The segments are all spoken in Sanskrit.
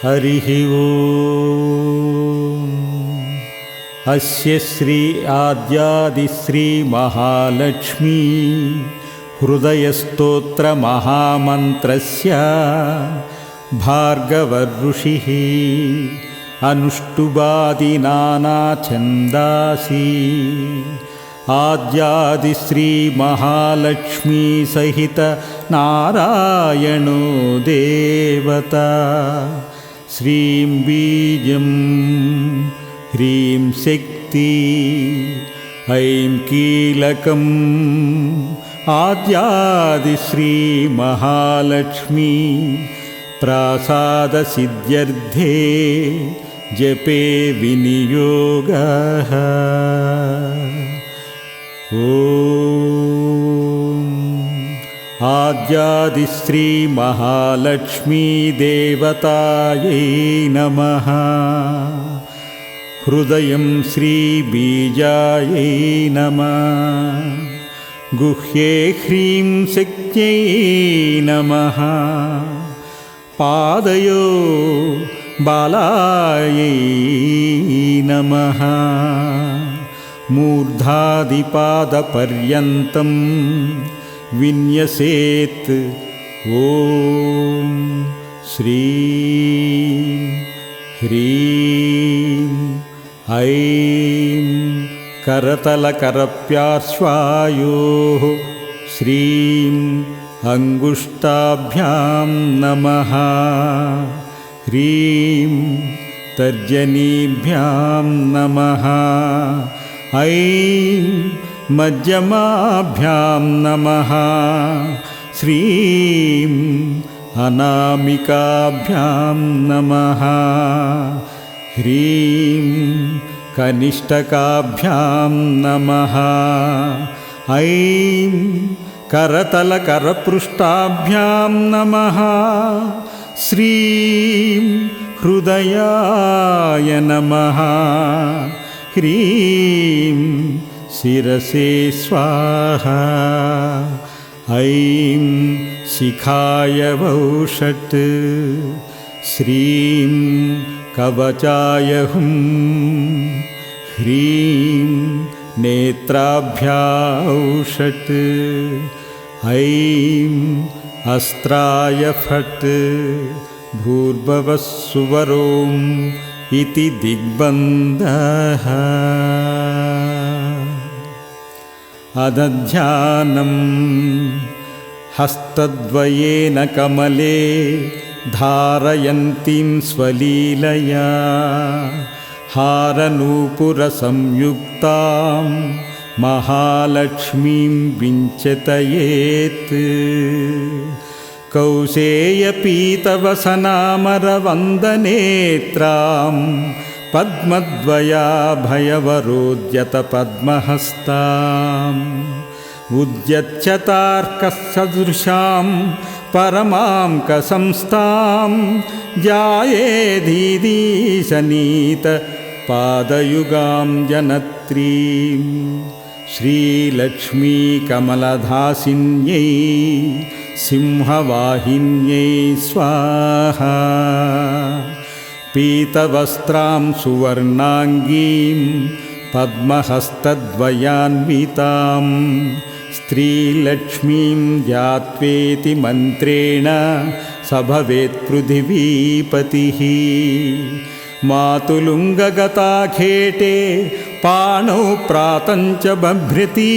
हरिः ओम्। अस्य श्री आद्यादिश्री महालक्ष्मी हृदयस्तोत्रमहामन्त्रस्य भार्गवऋषिः अनुष्टुबादिनानाछन्दासि आद्यादिश्री महालक्ष्मी सहित नारायणो देवता। श्रीं बीजं ह्रीं शक्ति ऐं कीलकम् आद्यादिश्री महालक्ष्मी प्रासादसिद्ध्यर्थे जपे विनियोगः। ॐ आद्यादिश्री महालक्ष्मी देवतायै नमः। हृदयं श्रीबीजायै नमः। गुह्ये ह्रीं शक्त्यै नमः। पादयो बालायै नमः। मूर्धादिपादपर्यन्तं विन्यसेत्। ॐ श्रीं ह्रीं ऐं करतलकरप्यार्श्वायोः श्रीं अंगुष्ठाभ्यां नमः। ह्रीं तर्जनीभ्यां नमः। ऐं मध्यमाभ्यां नमः। श्रीं अनामिकाभ्यां नमः। ह्रीं कनिष्ठकाभ्यां नमः। ऐं करतलकरपृष्ठाभ्यां नमः। श्रीं हृदयाय नमः। ह्रीं शिरसे स्वाहा। ऐं शिखाय वौषट्। श्रीं कवचाय हुं। ह्रीं नेत्राभ्याौषट्। ऐं अस्त्राय फट्। भूर्भुवः सुवरों इति दिग्बन्धः। अदध्यानं हस्तद्वयेन कमले धारयन्तीं स्वलीलया हारनूपुरसंयुक्तां महालक्ष्मीं विञ्चितयेत्। कौसेयपीतवसनामरवन्दनेत्रां पद्मद्वयाभयवरोद्यतपद्महस्ताम् उद्यच्छतार्कसदृशां परमां कसंस्थां ध्यायेदीदीशनीतपादयुगां जनत्रीं श्रीलक्ष्मी कमलधासिन्यै सिंहवाहिन्यै स्वाहा। पीतवस्त्रां सुवर्णाङ्गीं पद्महस्तद्वयान्वितां स्त्रीलक्ष्मीं ध्यात्वेति मन्त्रेण स भवेत् पृथिवीपतिः। मातुलुङ्गगताखेटे पाणौ प्रातञ्च बभ्रति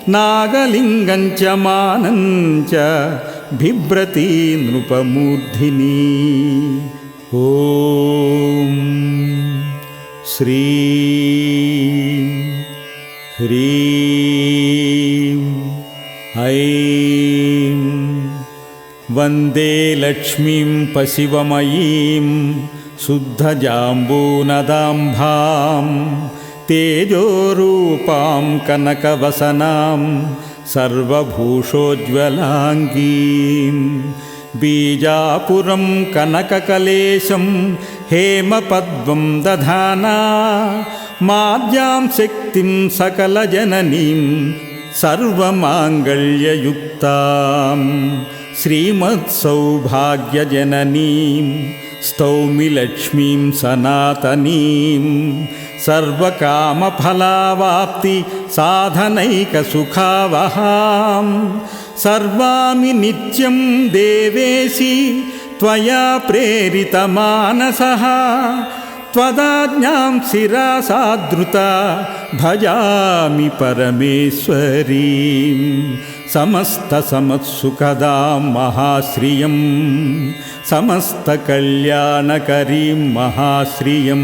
नागलिङ्गञ्च मानञ्च बिभ्रति नृपमूर्धिनी। ॐ श्रीं ह्रीं ऐं वन्दे लक्ष्मीं पशिवमयीं शुद्धजाम्बूनदाम्भां तेजोरूपां कनकवसनां सर्वभूषोज्ज्वलाङ्गीं। बीजापुरं कनककलेशं हेमपद्मं दधाना माद्यां शक्तिं सकलजननीं सर्वमाङ्गल्ययुक्तां श्रीमत्सौभाग्यजननीं स्तौमि लक्ष्मीं सनातनीं सर्वकामफलावाप्ति साधनैकसुखावहां सर्वामि नित्यं देवेशि त्वया प्रेरितमानसः त्वदाज्ञां शिरासाधृता भजामि परमेश्वरीं समस्तसमत्सुखदां महाश्रियं समस्तकल्याणकरीं महाश्रियं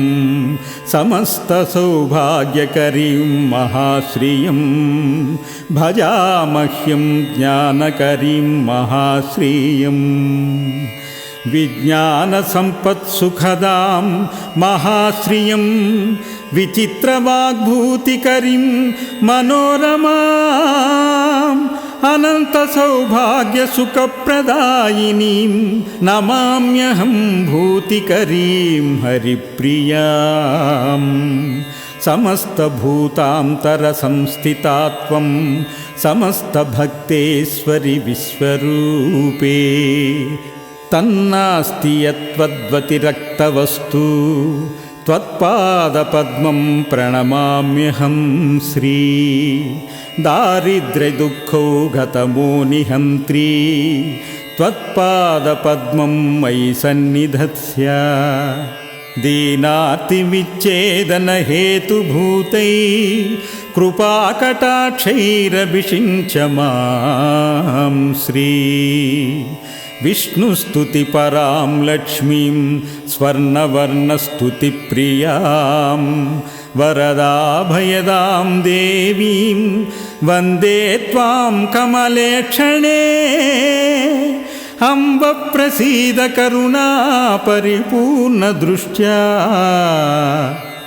समस्तसौभाग्यकरीं महाश्रियं भजामह्यं ज्ञानकरीं महाश्रियम् विज्ञानसम्पत्सुखदां महाश्रियं विचित्रवाग्भूतिकरीं मनोरमाम् अनन्तसौभाग्यसुखप्रदायिनीं नमाम्यहं भूतिकरीं हरिप्रियां समस्तभूतान्तरसंस्थिता त्वं समस्तभक्तेश्वरि विश्वरूपे तन्नास्ति यत्त्वद्वतिरक्तवस्तु त्वत्पादपद्मं प्रणमाम्यहं श्री दारिद्र्यदुःखौघतमो निहन्त्री त्वत्पादपद्मं मयि सन्निधत्स्य दीनातिविच्छेदनहेतुभूतै कृपाकटाक्षैरभिषिञ्च मां श्री विष्णुस्तुतिपरां लक्ष्मीं स्वर्णवर्णस्तुतिप्रियां वरदाभयदां देवीं वन्दे त्वां कमलेक्षणे अम्ब प्रसीद करुणा परिपूर्णदृष्ट्या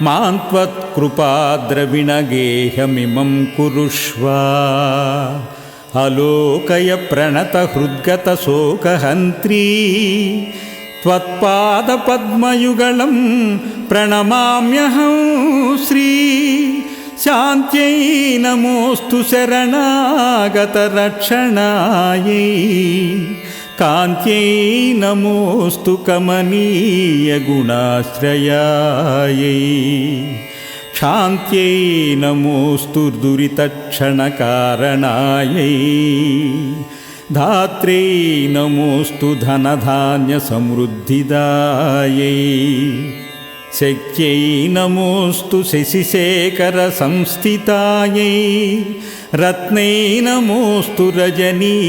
मां त्वत्कृपाद्रविणगेहमिमं कुरुष्व अलोकय प्रणतहृद्गतशोकहन्त्री त्वत्पादपद्मयुगलं प्रणमाम्यहं श्री शान्त्यै नमोऽस्तु शरणागतरक्षणायै कान्त्यै नमोऽस्तु कमनीयगुणाश्रयायै शान्त्यै नमोऽस्तु दुरितक्षणकारणायै धात्र्यै नमोऽस्तु धनधान्यसमृद्धिदायै शक्त्यै नमोऽस्तु शशिशेखरसंस्थितायै रत्नै नमोऽस्तु रजनीकरसोदायै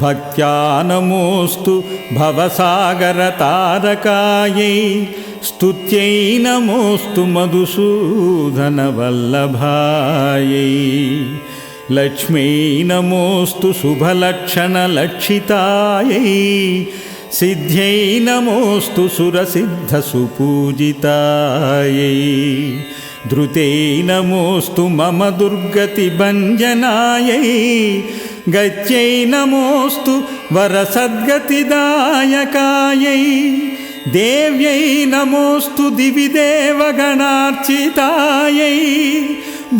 भक्त्या नमोऽस्तु भवसागरतारकायै स्तुत्यै नमोऽस्तु मधुसूदनवल्लभायै लक्ष्म्यै नमोऽस्तु शुभलक्षणलक्षितायै सिद्ध्यै नमोऽस्तु सुरसिद्धसुपूजितायै धृत्यै नमोऽस्तु मम दुर्गतिभञ्जनायै गत्यै नमोऽस्तु वरसद्गतिदायकायै देव्यै नमोऽस्तु दिवि देवगणार्चितायै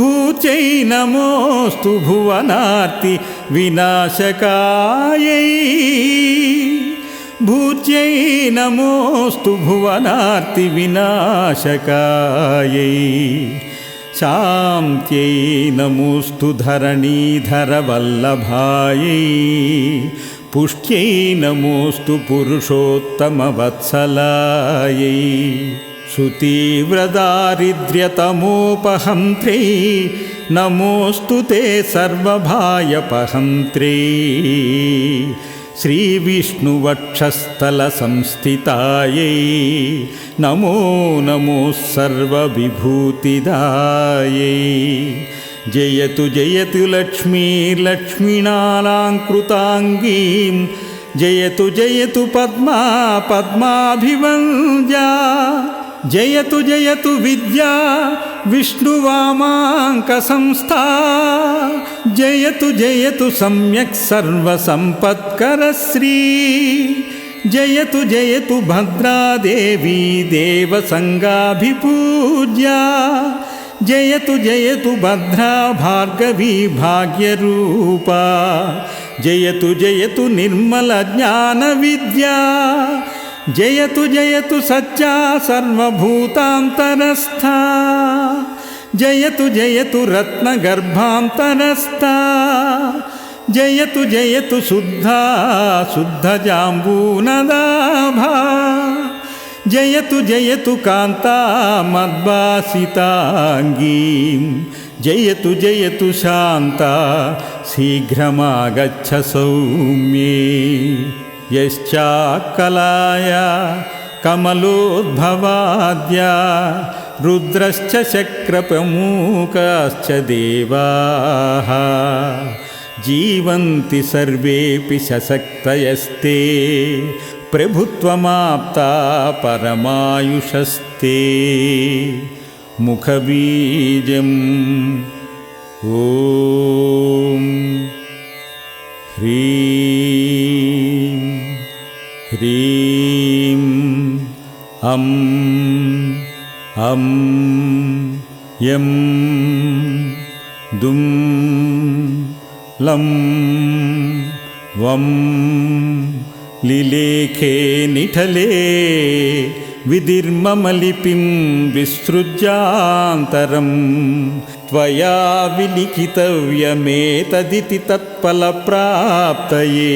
भूत्यै नमोऽस्तु भुवनार्ति विनाशकायै भूत्यै नमोऽस्तु भुवनार्ति विनाशकायै शान्त्यै नमोऽस्तु धरणीधरवल्लभायै पुष्ट्यै नमोऽस्तु पुरुषोत्तमवत्सलायै सुतीव्रदारिद्र्यतमोपहन्त्र्यै नमोऽस्तु ते सर्वभायपहन्त्र्यै श्रीविष्णुवक्षस्थलसंस्थितायै नमो नमो सर्वविभूतिदायै जयतु जयतु लक्ष्मीर्लक्ष्मीणालङ्कृताङ्गीं जयतु जयतु पद्मा पद्माभिवन्द्या जयतु जयतु विद्या विष्णुवामाङ्कसंस्था जयतु जयतु सम्यक् सर्वसम्पत्करश्री जयतु जयतु भद्रा देवी देवसङ्गाभिपूज्या जयतु जयतु भद्रा भार्गवी भाग्यरूपा జయతు జయతు నిర్మల జ్ఞాన విద్యా జయతు జయతు సత్యా సర్వభూతాంతరస్థా జయతు జయతు రత్నగర్భాంతరస్థా జయతు జయతు శుద్ధా శుద్ధజాంబూనదాభా జయతు జయతు కాంతా మద్వాసితాంగీం జయతు జయతు శాంతా శీఘ్రమాగచ్చ సౌమ్యే యశ్చాకలాయ కమలోద్భవాద్యా రుద్రశ్చ శక్రప్రముఖాశ్చ దేవాః జీవంతి సర్వేపి సశక్తయస్తే ప్రభుత్వమాప్తా పరమాయుషస్తే ముఖబీజం ఓం హ్రీం హ్రీం అం అం యం దుం లం వం లిలేఖే నిఠలే విధిర్మమలిపిం విసృజ్యాంతరం త్వయా విలిఖితవ్యమేతదితి తత్ఫలప్రాప్తయే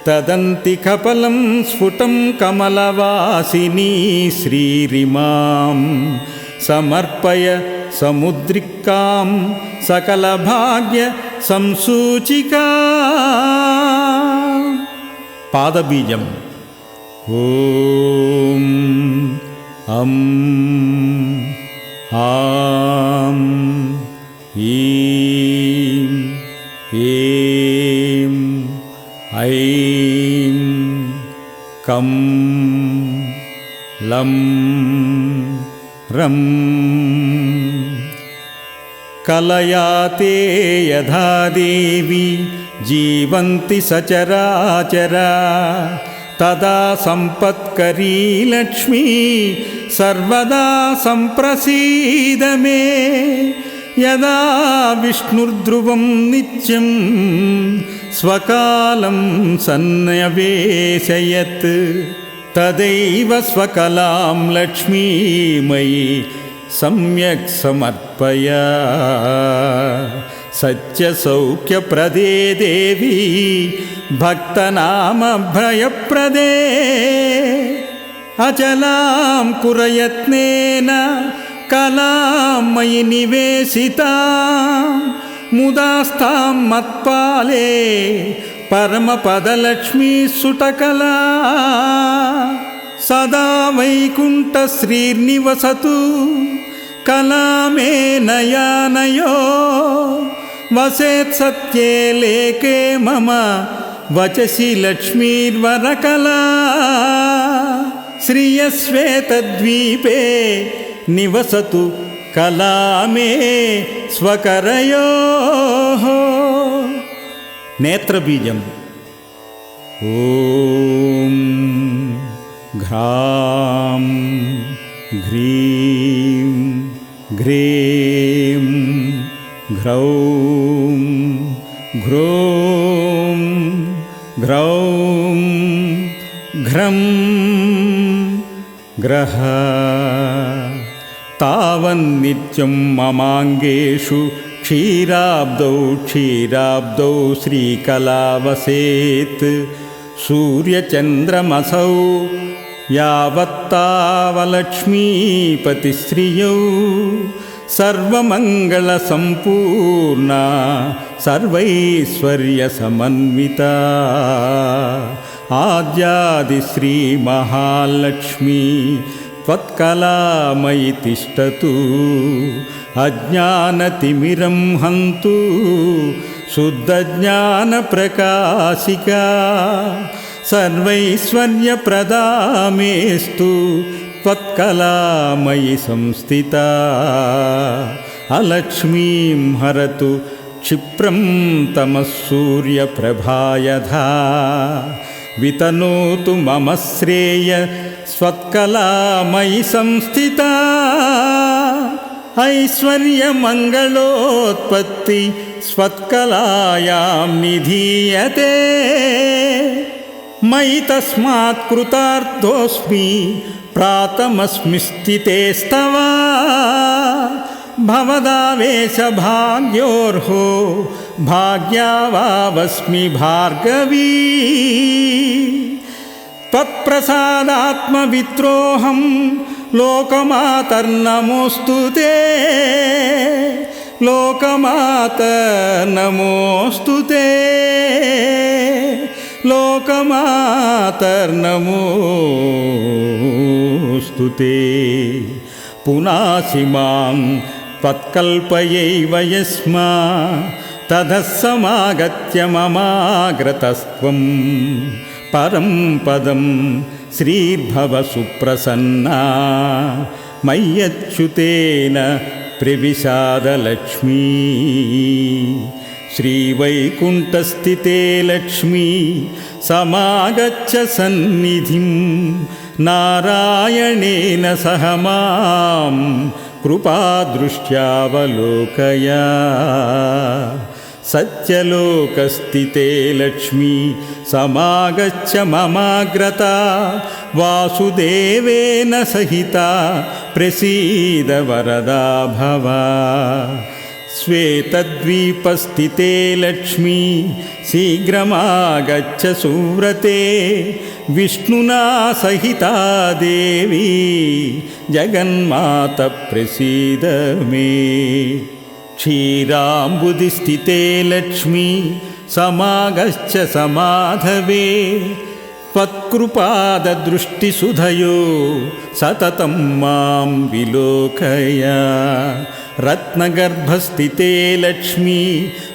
తదంతికఫలం స్ఫుటం కమలవాసినీ శ్రీరిమాం సమర్పయ సముద్రికాం సకలభాగ్య సంసూచికా పాదబీజం ఓం అం ఆం ఈం ఏం ఐం కం లం రం కలయాతే యథా దేవి జీవంతి సచరాచరా తదా సంపత్కరీ లక్ష్మీ సర్వదా సంప్రసీద మే యదా విష్ణుర్ధ్రువం నిత్యం స్వకాలం సన్యవేశయత్ తదైవ స్వకలాం లక్ష్మీమయీ సమ్యక్ సమర్పయ సత్యసౌఖ్యప్రదే దేవి భక్తనామభయప్రదే అచలాం కురయత్నేన కలాం మయి నివేశితాం ముదాస్తాం మత్పాలే పరమపదలక్ష్మీ సుటకలా సదా వైకుంఠ శ్రీర్నివసతు కలామే నయానయో వసేత్ సత్యే లేకే మమ వచసి లక్ష్మీర్వరకలా శ్రియశ్వేతద్వీపే నివసతు కలామే స్వకరయోః నేత్రబీజం ఓం ఘ్రాం ఘ్రీం ఘ్రీం ఘ్రౌం ఘ్రోం ఘ్రౌం ఘ్రం గ్రహ తావన్నిత్యం మమాంగేషు క్షీరాబ్దౌ క్షీరాబ్దౌ శ్రీకళావసేత్ సూర్యచంద్రమసౌ యావత్తావలక్ష్మీపతిశ్రియౌ సర్వమంగళసంపూర్ణా సర్వైశ్వర్యసమన్వితా ఆద్యాదిశ్రీ మహాలక్ష్మీ త్వత్కళామయి తిష్టతు అజ్ఞానతిమిరం హంతు శుద్ధజ్ఞానప్రకాశికా సర్వైశ్వర్యప్రదామేస్తు త్వత్కళామయి సంస్థితా అలక్ష్మీం హరతు క్షిప్రం తమస్సూర్యప్రభాయధా వితనోతు మమ శ్రేయ స్వత్కళామయి సంస్థితా ఐశ్వర్యమంగళోత్పత్తి स्वत्कलायां निधीयते मयि तस्मात् कृतार्थोऽस्मि प्रातमस्मि स्थितेस्तव भवदावेशभाग्योर्हो भाग्यावावस्मि भार्गवी त्वत्प्रसादात्मवित्रोऽहं लोकमातर्नमोऽस्तु ते लोकमातर्नमोऽस्तु ते लोकमातर्नमोऽस्तु ते पुनासि मां त्वत्कल्पयैव यस्मात् ततः समागत्य ममाग्रतस्त्वं परं पदं श्रीर्भव सुप्रसन्ना मय्यच्युतेन प्रविशादलक्ष्मी श्रीवैकुण्ठस्थिते लक्ष्मी समागच्छ सन्निधिं नारायणेन सह मां कृपादृष्ट्यावलोकय सत्यलोकस्थिते लक्ष्मी समागच्छ ममाग्रता वासुदेवेन सहिता प्रसीद वरदा भव श्वेतद्वीपस्थिते लक्ष्मी शीघ्रमागच्छ सुव्रते विष्णुना सहिता देवी जगन्माता प्रसीद मे क्षीराम्बुधिस्थिते लक्ष्मी समागच्छ समाधवे त्वत्कृपाददृष्टिसुधयो सततं मां विलोकय रत्नगर्भस्थिते लक्ष्मी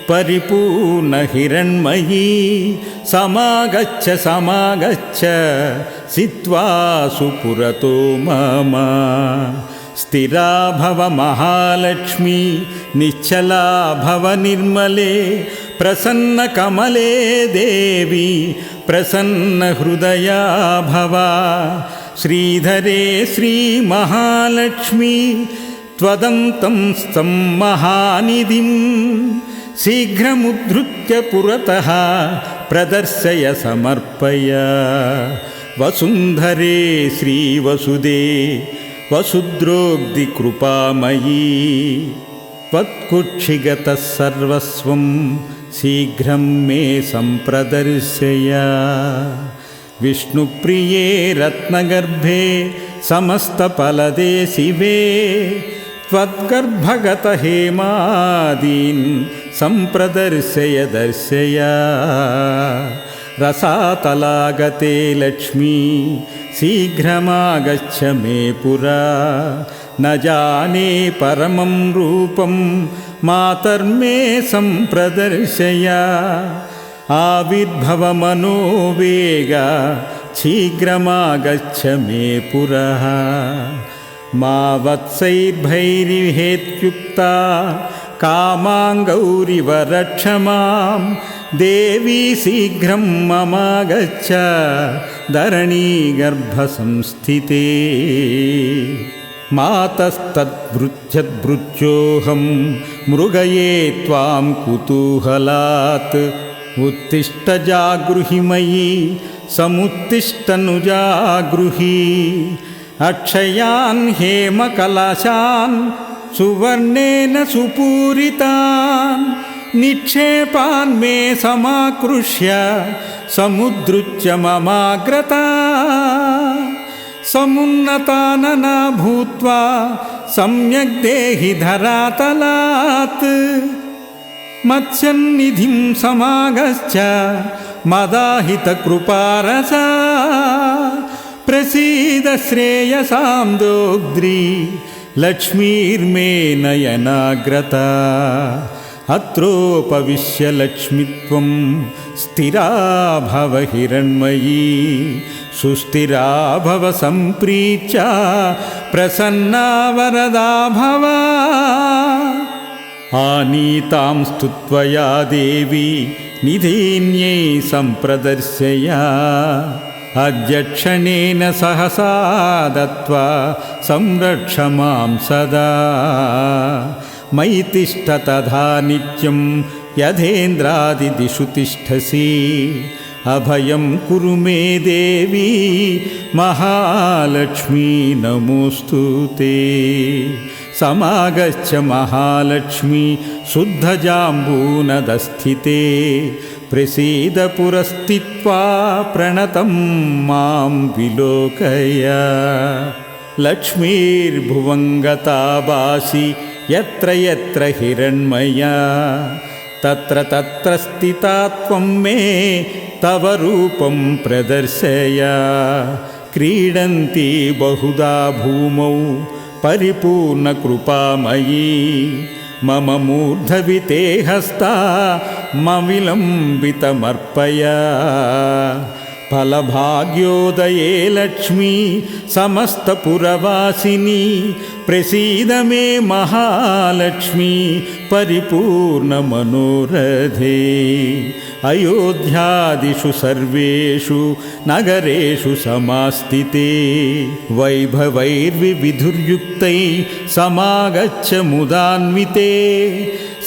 परिपूर्णहिरण्मयी समागच्छ समागच्छ सित्वा सुपुरतो मम स्थिरा भव महालक्ष्मी निश्चला भव निर्मले प्रसन्नकमले देवी प्रसन्नहृदया भव श्रीधरे श्रीमहालक्ष्मी त्वदन्तं स्तं महानिधिं शीघ्रमुद्धृत्य पुरतः प्रदर्शय समर्पय वसुन्धरे श्रीवसुदे वसुद्रोग्धिकृपामयी त्वत्कुक्षिगतः सर्वस्वं शीघ्रं मे सम्प्रदर्शय विष्णुप्रिये रत्नगर्भे समस्तफलदे शिवे त्वद्गर्भगतहेमादीन् सम्प्रदर्शय दर्शय रसातलागते लक्ष्मी शीघ्रमागच्छ मे पुरा न जाने परमं रूपं मातर्मे सम्प्रदर्शय आविर्भवमनोवेग शीघ्रमागच्छ मे पुरः मा वत्सैर्भैर्विहेत्युक्ता कामाङ्गौरिव रक्ष मां देवी शीघ्रं ममागच्छ धरणीगर्भसंस्थिते मातस्तद्भृत्यद्भृत्योऽहं मृगये त्वां कुतूहलात् उत्तिष्ठ जागृहि मयि समुत्तिष्ठनुजागृहि अक्षयान् हेमकलशान् सुवर्णेन सुपूरितान् निक्षेपान् मे समाकृष्य समुद्धृत्य ममाग्रता समुन्नतानना भूत्वा सम्यक् देहि धरातलात् मत्स्यन्निधिं समागच्छ मदाहितकृपारसा प्रसीद श्रेयसां दोग्ध्री लक्ष्मीर्मे नयनाग्रता अत्रोपविश्य लक्ष्मीत्वं स्थिरा भव हिरण्मयी सुस्थिरा भव सम्प्रीत्य प्रसन्ना वरदा भव आनीतां स्तुत्वया देवी निधीन्यै सम्प्रदर्शय अध्यक्षणेन सहसा दत्वा संरक्ष मां सदा मयि तिष्ठ तथा नित्यं यथेन्द्रादिदिषु तिष्ठसि अभयं कुरु मे देवी महालक्ष्मी नमोऽस्तु ते समागच्छ महालक्ष्मी शुद्धजाम्बूनदस्थिते प्रसीद पुरस्थित्वा प्रणतं मां विलोकय लक्ष्मीर्भुवङ्गता भासि यत्र यत्र हिरण्मया तत्र तत्र स्थिता त्वं मे तव रूपं प्रदर्शय क्रीडन्ती बहुधा भूमौ परिपूर्णकृपामयी मम मूर्धविते हस्ता मविलम्बितमर्पय फलभाग्योदये लक्ष्मी समस्तपुरवासिनी प्रसीद मे महालक्ष्मी परिपूर्णमनोरथे अयोध्यादिषु सर्वेषु नगरेषु समास्थिते वैभवैर्विविधुर्युक्तै समागच्छ मुदान्विते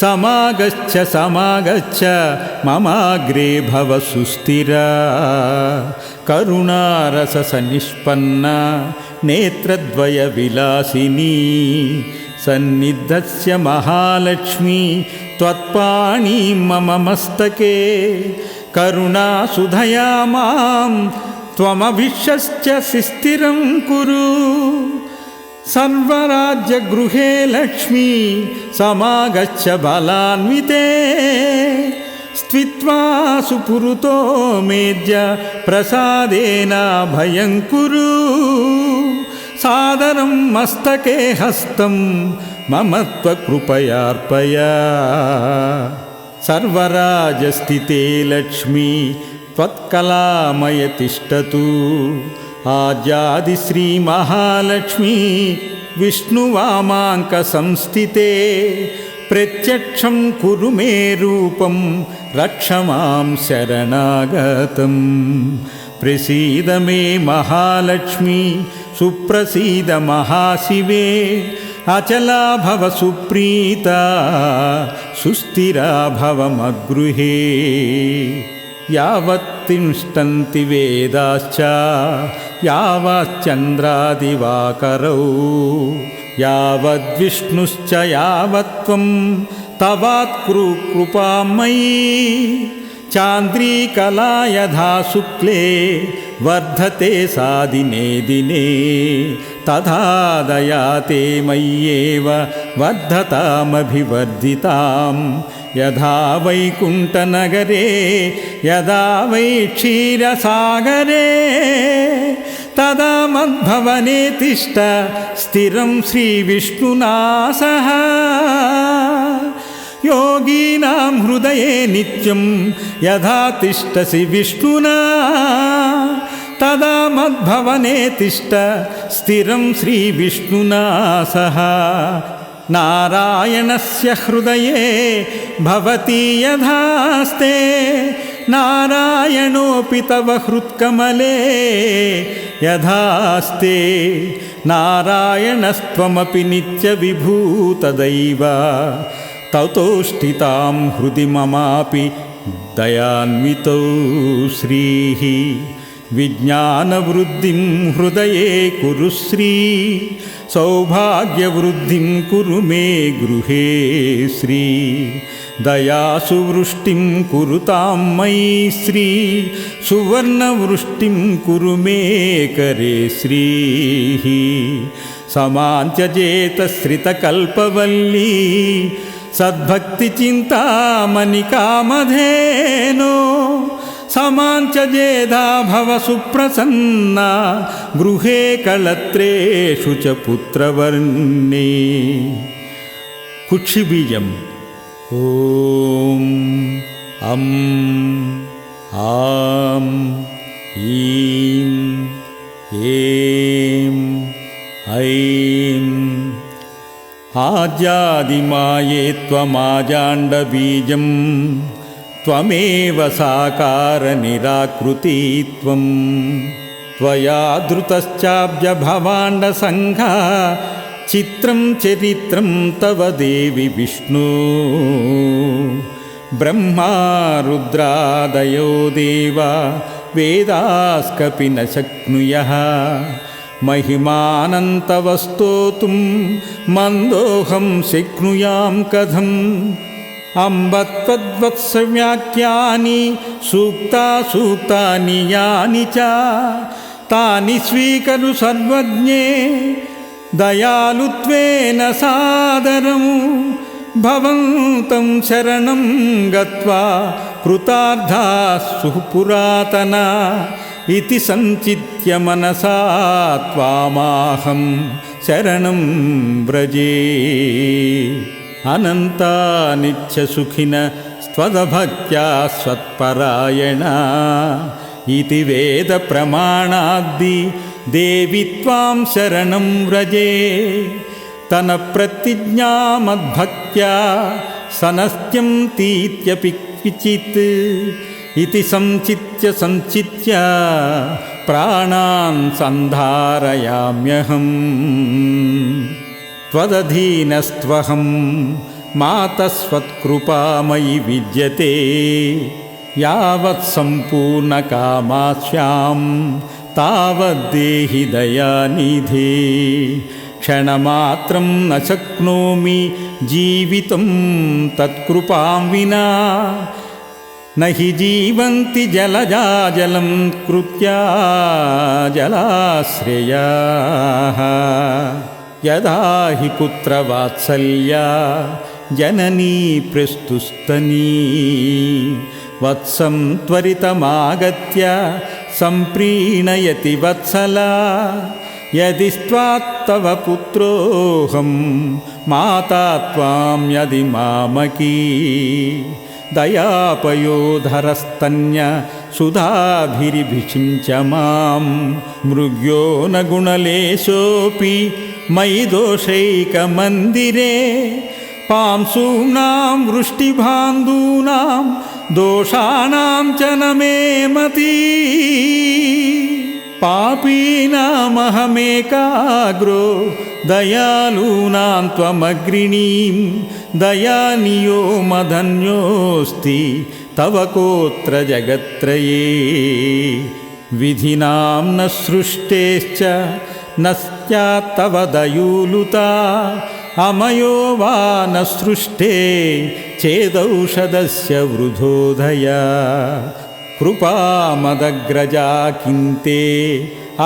समागच्छ ममाग्रे भव सुस्थिरा करुणारसनिष्पन्ना नेत्रद्वयविलासिनी सन्निधस्य महालक्ष्मी त्वत्पाणिं मम मस्तके करुणासुधया मां त्वमभिषश्च स्थिरं कुरु सर्वराज्यगृहे लक्ष्मी समागच्छ बलान्विते स्थित्वा सुपुरुतो मेद्य प्रसादेन भयं कुरु सादरं मस्तके हस्तं मम त्वकृपयार्पय सर्वराजस्थिते लक्ष्मी त्वत्कलामय तिष्ठतु आद्यादिश्रीमहालक्ष्मी विष्णुवामाङ्कसंस्थिते प्रत्यक्षं कुरु मे रूपं रक्ष मां शरणागतं प्रसीद मे महालक्ष्मी सुप्रसीद महाशिवे अचला भव सुप्रीता सुस्थिरा भव मद्गृहे यावत् तिष्ठन्ति वेदाश्च यावच्चन्द्रादिवाकरौ यावद्विष्णुश्च यावत्त्वं तवात्कुरु कृपां मयि चान्द्रीकला यथा शुक्ले वर्धते सा दिने दिने तथा दयाते मय्येव वर्धतामभिवर्धितां यथा वैकुण्ठनगरे यदा वै क्षीरसागरे तदा मद्भवने तिष्ठ स्थिरं श्रीविष्णुना सह योगीनां हृदये नित्यं यथा तिष्ठसि विष्णुना तदा मद्भवने तिष्ठ स्थिरं श्रीविष्णुना सह नारायणस्य हृदये भवति यथास्ते नारायणोऽपि तव हृत्कमले यथास्ते नारायणस्त्वमपि नित्यविभूतदैव ततो स्थितां हृदि ममापि दयान्वितो श्रीः विज्ञानवृद्धिं हृदये कुरु श्री सौभाग्यवृद्धिं कुरु मे गृहे श्री दयासुवृष्टिं कुरुतां मयि श्री सुवर्णवृष्टिं कुरु मे करे श्रीः समाञ्चजेतश्रितकल्पवल्ली सद्भक्तिचिन्तामणिकामधेनो समाञ्चजेदा भव सुप्रसन्ना गृहे कलत्रेषु च पुत्रवर्णे कुक्षिबीजम् ॐ अं आं ईं ऐं ऐं आद्यादिमाये त्वमाजाण्डबीजं त्वमेव साकारनिराकृती त्वया धृतश्चाब्जभवाण्डसङ्घा చిత్రం చరిత్రం తవ దేవి విష్ణు బ్రహ్మా రుద్రాదయో దేవా వేదాస్కపి న శక్నుయః మహిమానంతవస్తోతుం మందోహం శక్నుయాం కథం అంబ త్వద్వత్సవ్యాఖ్యాని సూక్తాని యాని చ తాని స్వీకరు సర్వజ్ఞే దయాళుత్వేన సాదరం భవంతం శరణం గత్వా కృతార్థాస్సు పురాతన ఇతి సంచిత్య మనసా త్వామాహం శరణం వ్రజే అనంతానిత్యసుఖిన స్త్వదభక్త్యా స్వత్పరాయణ ఇతి వేద ప్రమాణాద్ది దేవి త్వాం శరణం వ్రజే తన ప్రతిజ్ఞామద్భక్త్యా సనస్త్యం తీత్యపి క్విచిత్ ఇతి సంచిత్య ప్రాణాన్ సంధారయామ్యహం త్వదధీనస్త్వహం మాతస్వత్కృపామయి విద్యతే యావత్ సంపూర్ణకామాస్యాం తావద్దేహి దయానిధే క్షణమాత్రం న శక్నోమి జీవితం తత్కృపాం వినా నహి జీవంతి జలజా జలం కృత్యా జలాశ్రయాః యదా హి పుత్రవాత్సల్యా జననీ ప్రస్తుస్తనీ వత్సం త్వరితమాగత్య సంప్రీణయతి వత్సలా యది త్వాత్తవ పుత్రోహం మాతా త్వాం యది మామకీ దయాపయోధరస్తన్య సుధాభిరిభిషించ మాం మృగ్యో న గుణలేశోపి మయి దోషైకమందిరే పాంసూనాం వృష్టిభాందూనాం దోషానాం చ న మే మతి పాపీనామహమేకాగ్రో దయాళూనాం త్వమగ్రణీం దయానియో మదన్యోస్తి తవ కోత్ర జగత్రయే విధినాం న సృష్టేశ్చ న స్యాత్ తవ దయూలుతా అమయో వా న సృష్టే చేదౌషధస్య వృధోదయా కృపామదగ్రజా కింతే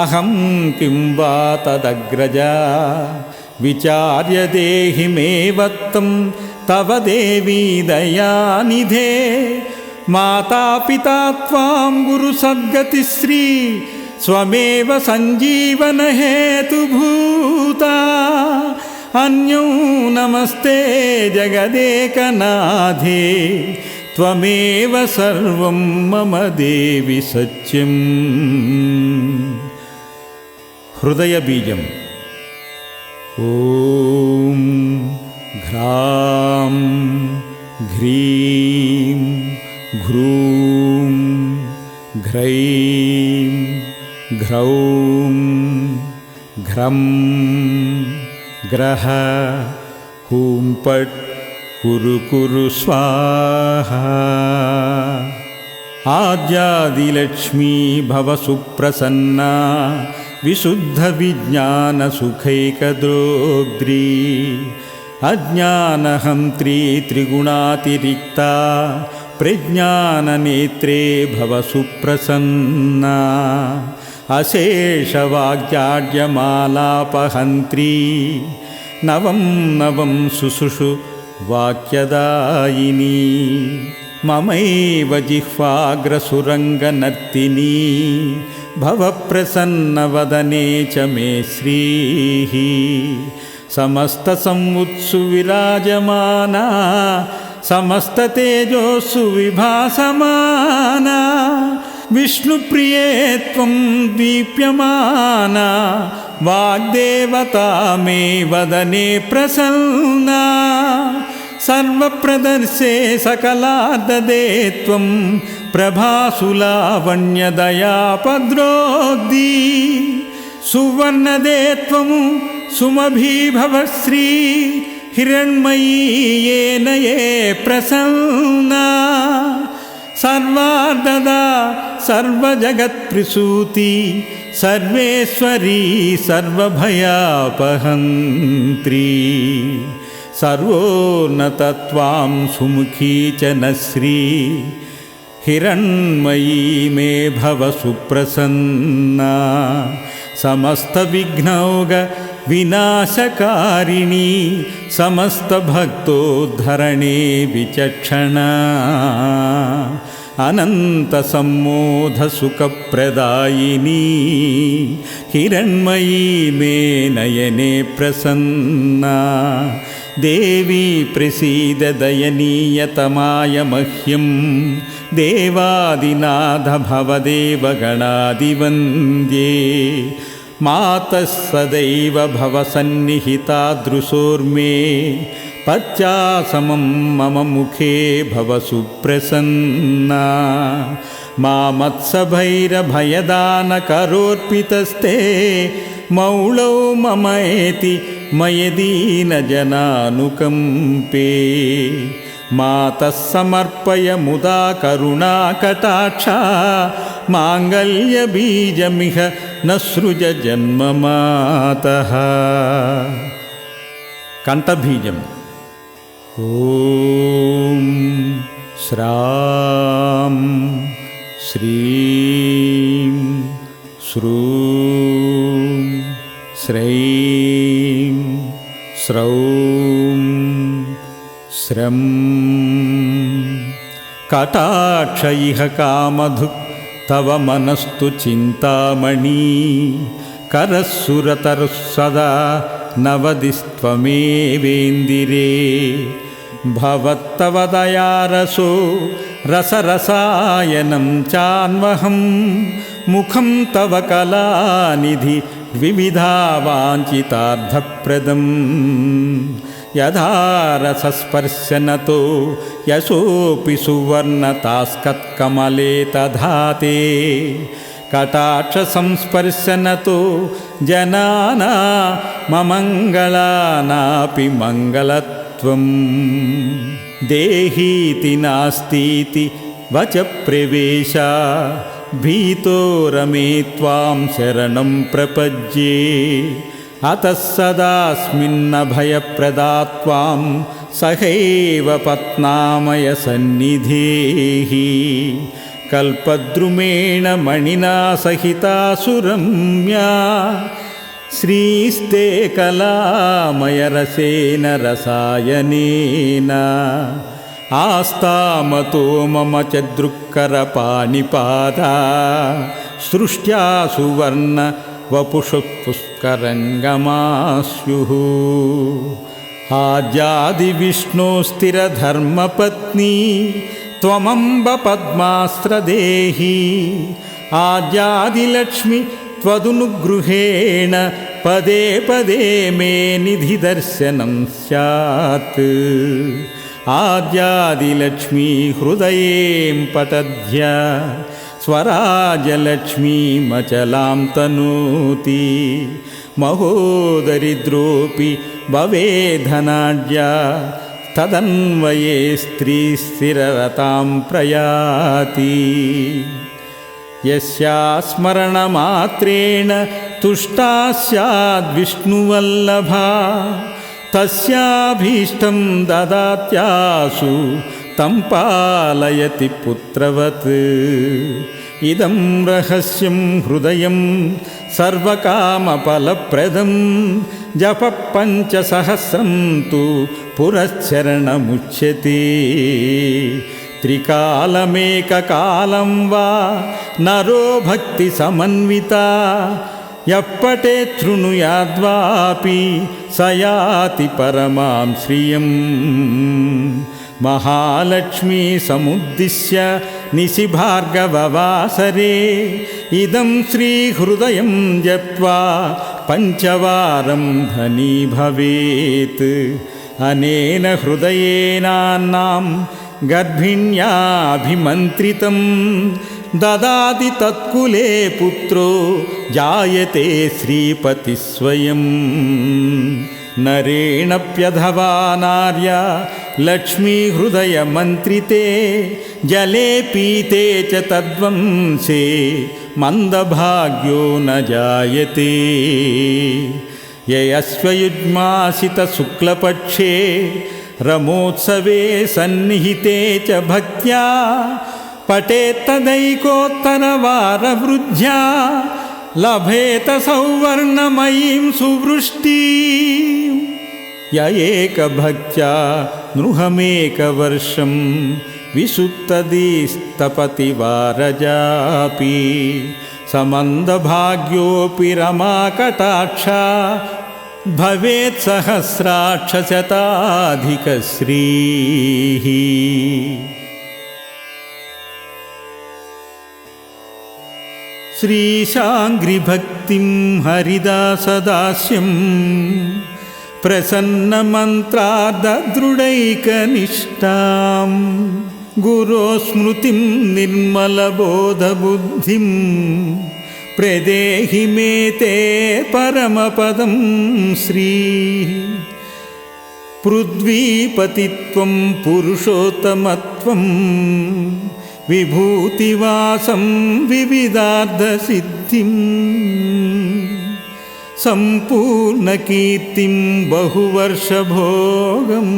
అహం కిం వా తదగ్రజా విచార్య దేహి మే వత్తం తవ దేవీ దయానిధే మాతా పితా త్వాం గురు సద్గతిశ్రీ స్వమేవ సంజీవన హేతుభూతా అన్యో నమస్తే జగదేకనాథే త్వమేవ సర్వం మమ దేవి సత్యం. హృదయ బీజం. ఓం ఘ్రాం ఘ్రీం ఘ్రూం ఘ్రైం ఘ్రౌం ఘ్రం గ్రహ హూం పట్ కురు కురు స్వాహా. ఆద్యాదిలక్ష్మీ భవ సుప్రసన్నా విశుద్ధ విజ్ఞాన సుఖైకద్రోగ్ధ్రీ అజ్ఞానహంత్రీ త్రిగుణాతిరిక్తా ప్రజ్ఞాననేత్రే భవ సుప్రసన్నా. అశేషవాగ్యాడ్యమాలాపహంత్రీ నవం నవం సుషుషు వాక్యదాయిని మమైవ జిహ్వాగ్రసురంగనర్తిని భవ ప్రసన్నవదనే చ మే శ్రీః. సమస్త సంవుత్సు విరాజమానా సమస్తతేజోస్సు విభాసమానా విష్ణుప్రియే త్వం దీప్యమానా వాగ్దేవతా మే వదనే ప్రసన్నా. సర్వప్రదర్శే సకలార్దదే త్వం ప్రభాసులావణ్యదయాపద్రోగ్ధీ. సువర్ణదే త్వం सुमभीभव श्री हिरण्मयी येन ये प्रसन्ना सर्वार्धदा सर्वजगत्प्रसूति सर्वेश्वरी सर्वभयापहन्त्री सर्वोन्नतत्वां सुमुखी च न श्री हिरण्मयी मे भव सुप्रसन्ना समस्तविघ्नौघ विनाशकारिणी समस्तभक्तोद्धरणे विचक्षणा अनन्तसम्मोधसुखप्रदायिनी हिरण्मयी मे नयने प्रसन्ना देवी प्रसीद दयनीयतमाय मह्यं देवादिनाथ भवदेवगणादिवन्द्ये मातः सदैव भवसन्निहितादृशोर्मे पच्चासमं मम मुखे भव सुप्रसन्ना मामत्सभैरभयदानकरोर्पितस्ते मौळौ ममैति मयदीनजनानुकम्पे मातः समर्पय मुदा करुणाकटाक्षा माङ्गल्यबीजमिह न सृज जन्ममातः कंठबीजम् ॐ श्रां श्रीं श्रूं श्रैं स्रौं श्रं कटाक्ष इह कामधु तव मनस्तु चिन्तामणि करस्सुरतरुः सदा नवदिस्त्वमेवेन्दिरे भवत्तव दयारसो रसरसायनं चान्वहं मुखं तव कलानिधि विविधा वाञ्छितार्थप्रदं यथा रसस्पर्शनतो यशोऽपि सुवर्णतास्कत्कमले तथा ते कटाक्षसंस्पर्शनतो जनाना ममङ्गलानापि मङ्गलत्वं देहीति नास्तीति वच प्रवेश भीतो रमे त्वां शरणं प्रपद्ये अतः सदास्मिन्नभयप्रदा त्वां सहैव पत्नामय सन्निधेः कल्पद्रुमेण मणिना सहिता सुरम्या श्रीस्ते कलामयरसेन रसायनेन आस्तामतो मम च दृक्करपाणिपादा सृष्ट्या सुवर्ण वपुषुः पुष्करङ्गमास्युः आद्यादिविष्णो स्थिरधर्मपत्नी त्वमम्ब पद्मास्त्रदेहि आद्यादिलक्ष्मी त्वदनुगृहेण पदे पदे मे निधिदर्शनं स्यात् आद्यादिलक्ष्मी हृदयें पटध्य स्वराजलक्ष्मीमचलां तनोति महोदरिद्रोऽपि भवेद्धनाढ्या तदन्वये स्त्रीस्थिररतां प्रयाति यस्या स्मरणमात्रेण तुष्टा स्याद्विष्णुवल्लभा तस्याभीष्टं ददात्यासु तं पालयति पुत्रवत् इदं रहस्यं हृदयं सर्वकामफलप्रदं जपः पञ्चसहस्रं तु पुरश्चरणमुच्यते त्रिकालमेककालं वा नरो भक्तिसमन्विता यः पठेत् शृणुयाद्वापि स याति परमां श्रियम् महालक्ष्मी समुद्दिश्य निशिभार्गववासरे इदं श्रीहृदयं जप्त्वा पञ्चवारं धनी भवेत् अनेन हृदयेनान्नां गर्भिण्याभिमन्त्रितं ददाति तत्कुले पुत्रो जायते श्रीपति स्वयं नरेणप्यधवा नार्या लक्ष्मीहृदयमन्त्रिते जले पीते च तद्वंशे मन्दभाग्यो न जायते ययस्वयुज्मासितशुक्लपक्षे रमोत्सवे सन्निहिते च भक्त्या पठेत्तदैकोत्तरवारवृद्ध्या लभेत सौवर्णमयीं सुवृष्टिं य एकभक्त्या नृहमेकवर्षं विसुप्तदीस्तपति वारजापि समन्दभाग्योऽपि रमाकटाक्षा भवेत् सहस्राक्षशताधिकश्रीः। श्रीशाङ्घ्रिभक्तिं हरिदासदास्यं प्रसन्नमन्त्रार्धदृढैकनिष्ठां गुरोस्मृतिं निर्मलबोधबुद्धिं प्रदेहि मे ते परमपदं श्री पृथ्वीपतित्वं पुरुषोत्तमत्वं विभूतिवासं विविधार्थसिद्धिं सम्पूर्णकीर्तिं बहुवर्षभोगं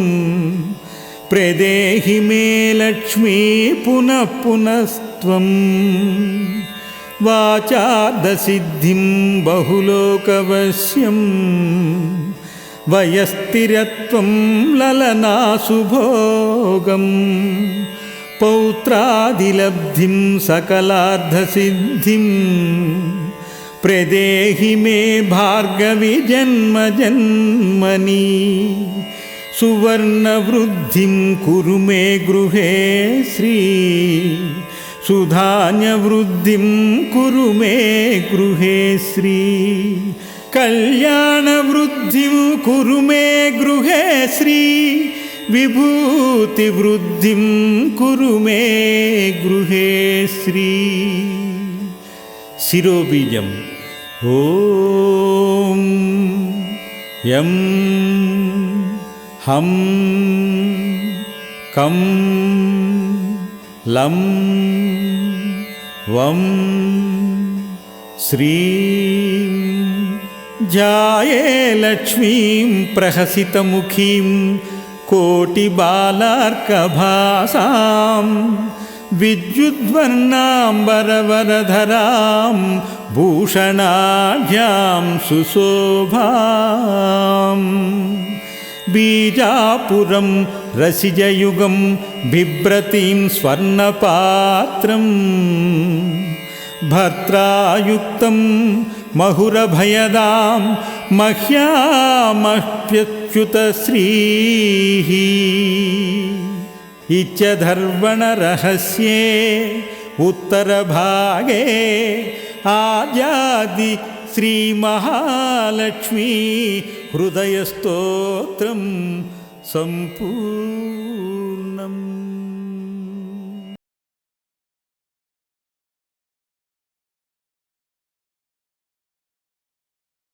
प्रदेहि मे लक्ष्मी पुनः पुनस्त्वं वाचार्धसिद्धिं बहुलोकवश्यं वयस्थिरत्वं ललनासुभोगं पौत्रादिलब्धिं सकलार्धसिद्धिं प्रदेहि मे भार्गवी जन्मजन्मनि सुवर्णवृद्धिं कुरु मे गृहे श्री सुधान्यवृद्धिं कुरु मे गृहे श्री कल्याणवृद्धिं कुरु मे गृहे श्री विभूतिवृद्धिं कुरु मे गृहे श्री। शिरोबीजम् ॐ यं हं कं लं वं श्रीं ध्याये लक्ष्मीं प्रहसितमुखीं कोटिबालार्कभासां विद्युद्वर्णाम्बरवरधरां भूषणाढ्यां सुशोभां बीजापुरं रसिजयुगं बिभ्रतीं स्वर्णपात्रं भर्त्रायुक्तं महुरभयदां मह्यामप्यच्युतश्रीः इच्छधर्वणरहस्ये उत्तरभागे आद्यादि श्रीमहालक्ष्मी हृदयस्तोत्रं सम्पूर्णम्।